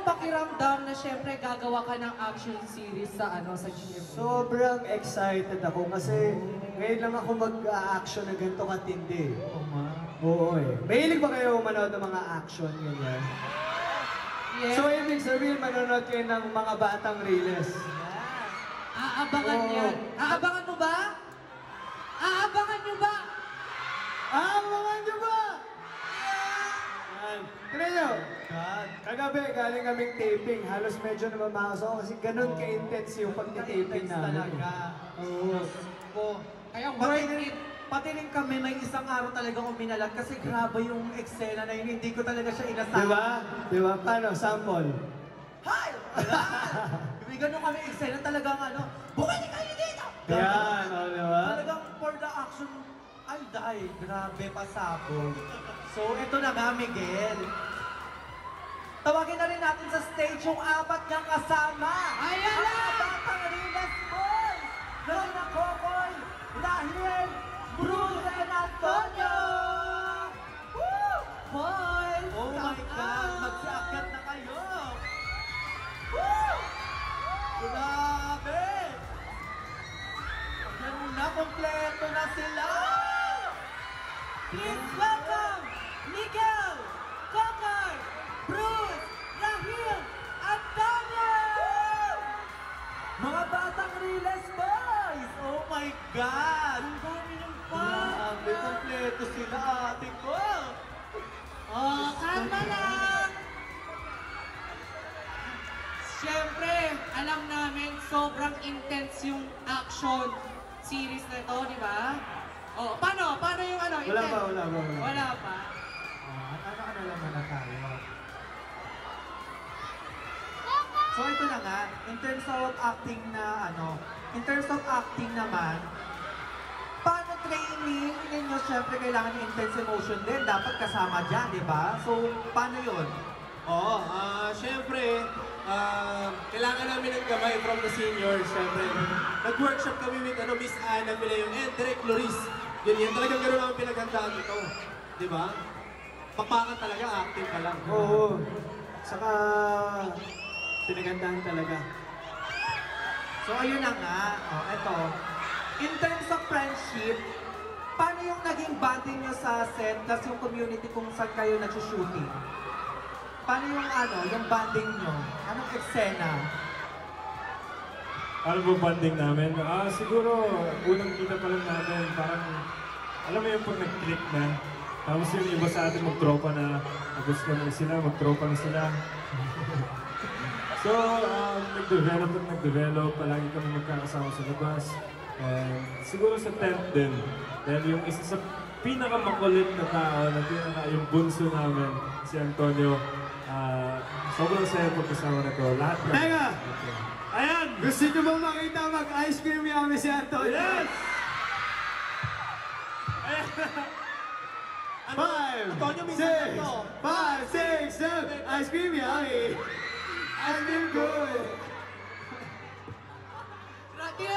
pakiramdam na syempre gagawa ka ng action series sa sa GMA? Sobrang excited ako kasi ngayon lang ako mag-action na ganito katindi. Oo eh. Mahilig ba kayo manood ng mga action ganyan? Yes. So ibig sabihin manonood kayo ng mga batang Riles. Aabangan yan. Aabangan mo ba? Aabangan nyo ba? Aabangan nyo ba? Yan. Tignan nyo. Kagabi, galing kaming taping. Halos medyo namamakas ako kasi ganun ka-intense yung pagtitaping namin. Talaga. Oo. Kaya Pati rin kami, may isang araw talaga uminalat kasi grabe yung eksena na yun. Hindi ko talaga siya inasahan. Diba? Diba? Paano? Sample. Hi! May ganun kami eksena talagang bumalik kayo dito! Yan, diba? Talagang for the action, ay dahil, grabe pasabog. So, ito na nga, Miguel. Tawagin na rin natin sa stage yung apat niyang kasama. Ayan na! Ang batang Riles Boys! Lorna Kokoy, Rahel, Bruce, and Antonio! Woo! Boys! Oh my God! Magsiakyat na kayo! Woo! Grabe! Yan na, kompleto na sila! Please welcome Miguel, Kokoy, Bruce, Rahel, Antonio! Mga batang Riles Boys! Oh my God! Ang dami ng Grabe, kompleto sila, ate ko! Oh, kalma lang! Siyempre, alam namin sobrang intense yung action series na ito, di ba? Oh, paano? Paano yung Wala intense? pa, wala pa. Wala pa. At ano naman na tayo? So ito na nga, in terms of acting naman, paano training ninyo? Siyempre kailangan yung intense emotion din, dapat kasama dyan, di ba? So, paano yun? Oo, syempre, kailangan namin ng gabay from the seniors, syempre. Nag-workshop kami with Miss Ana Mileong and Direk Loris. Yan, talagang gano'n namin pinaghandaan ito. Di ba? Papakan talaga, acting pa lang. Oo. Saka, pinagandaan talaga. So, ayun na nga. Eto. In terms of friendship, paano yung naging bonding nyo sa set, plus yung community kung saan kayo nag-shooting? Paano yung yung bonding nyo? Anong eksena? Ano ba banding namin? Siguro, unang kita pa lang namin, parang, alam mo yung pag nag-click na, tapos yung iba sa atin mag-tropa na, nagustuhan na sila, mag-tropa na sila. So, nag-develop, palagi kami magkakasama sa labas. And siguro sa tent din, dahil yung isa sa pinakamakulit na tao, yung bunso namin, si Antonio, sobrang saya pagkasama na to. Lahat na. Teka! Ayan! Gusto nyo bang makita mag-ice cream yummy si Antonio? Yes! Ayan! 5, Antonio, minsan 6, to. 5, 6, 7, ice cream yummy! Ice cream good!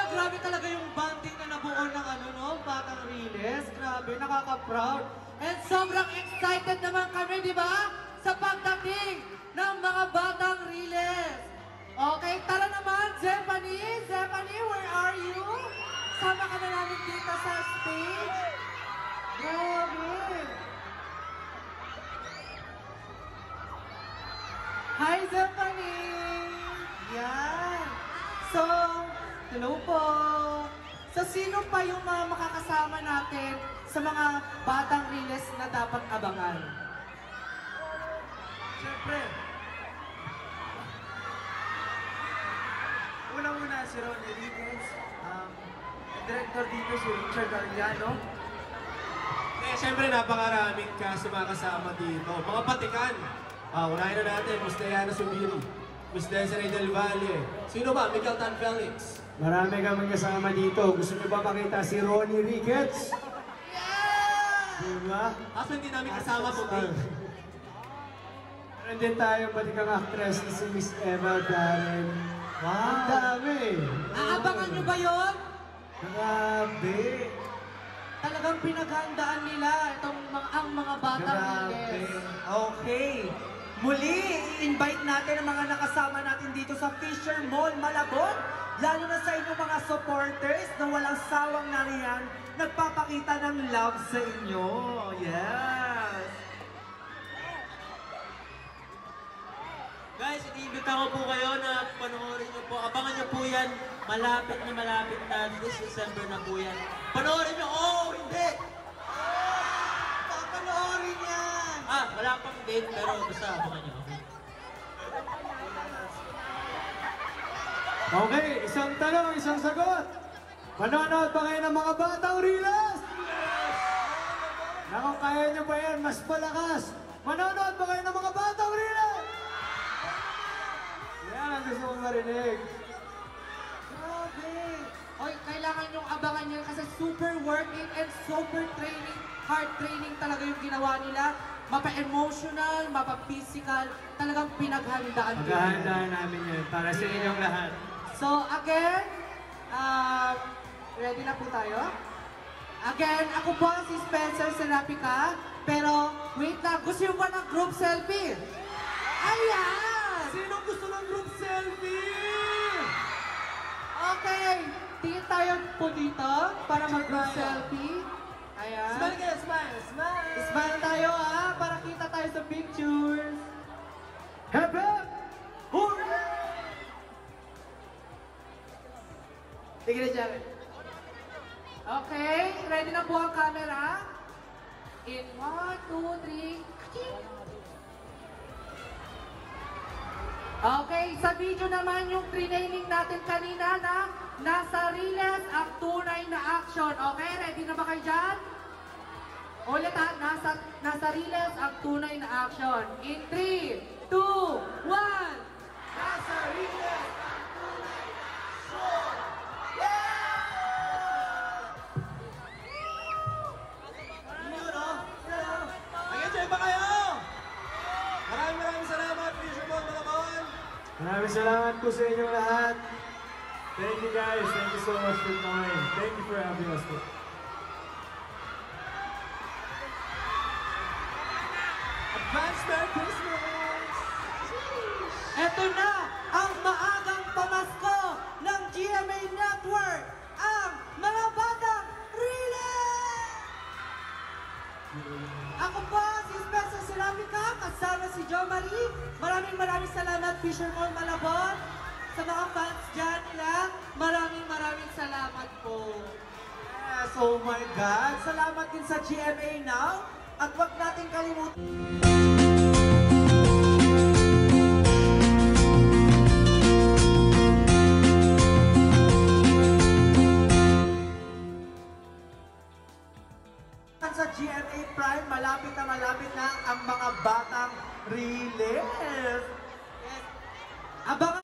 Grabe talaga yung bonding na nabuo ng Batang Riles. Grabe, nakaka-proud. And sobrang excited naman kami, di ba? Sa pagdating ng mga Batang Riles. Okay, tara naman, Zephanie. Zephanie, where are you? Sama ka na namin dito sa stage. Grabe. Hi, Zephanie. Yan. So, hello po. So, sino pa yung mga makakasama natin sa mga Batang Riles na dapat abangan? Siyempre, unang-una si Ron Enriquez, director dito si Richard Arellano. Siyempre, napakaraming sumakasama dito. Mga patikan. Unahin na natin, Miss Diana Subiri, Miss Desiree Del Valle. Sino ba? Miguel Tan Felix. Marami kami kasama dito. Gusto nyo ba makita si Ronnie Ricketts? Yeah! Diba? Kaso hindi namin kasama po din. Meron din tayong batikang actress na si Miss Eva Darren. Wow! Ang dami! Aabangan nyo ba yun? Grabe! Talagang pinaghandaan nila ang mga Batang Grabe. Riles. Okay. Muli, i-invite natin ang mga nakasama natin dito sa Fisher Mall, Malabon. Lalo na sa inyong mga supporters na walang sawang nariyan, nagpapakita ng love sa inyo. Yes! Guys, iniimbita ko po kayo na panoorin nyo po. Abangan nyo po yan. Malapit na. This December na po yan. Panoorin nyo! Oh, hindi! Papanoorin yan! Wala pang date, pero basta abangan nyo. Okay, isang tanong, isang sagot. Manonood ba kayo ng mga batang Riles? Naku, kaya nyo ba yan? Mas palakas. Manonood ba kayo ng mga batang Riles? Yan ang gusto kong marinig. Grabe! Oy, kailangan yung abangan yan kasi super working and super training, hard training talaga yung ginawa nila. Mapa-emotional, mapa-physical, talagang pinaghandaan ko. Maghahandaan namin yun para sa inyong lahat. So again, ready na po tayo? Again, ako po si Spencer Serapica, pero wait lang, gusto nyo ba ng group selfie? Ayan! Sino gusto ng group selfie? Okay, tingin tayo po dito para mag-group selfie. Ayan. Smile kayo, smile, smile! Smile tayo para kita tayo sa pictures. Hep hep! Hooray! Tigil na dyan. Okay, ready na po ang camera. In 1, 2, 3. Okay, sa video naman yung training natin kanina na nasa Riles ang tunay na action. Okay, ready na ba kayo dyan? Ulit nasa Riles ang tunay na action. In 3, 2, 1. Nasa Riles ang tunay na action. Nag-enjoy ba kayo? Maraming salamat, Fisher Mall, Malabon. Maraming salamat po sa inyong lahat. Thank you guys. Thank you so much for coming. Thank you for having us. Advance Merry Christmas! Ito na ang maagang pamasko ng GMA Network, ang mga batang Riles! Ako po si Spencer Ceramica, kasama si Jo Marie. Maraming salamat, Fisher Mall Malabon. Sa mga fans dyan nila, maraming salamat po. Yes, oh my God! Salamat din sa GMA Now. At wag natin kalimutan. Sa GMA Prime, malapit na ang mga batang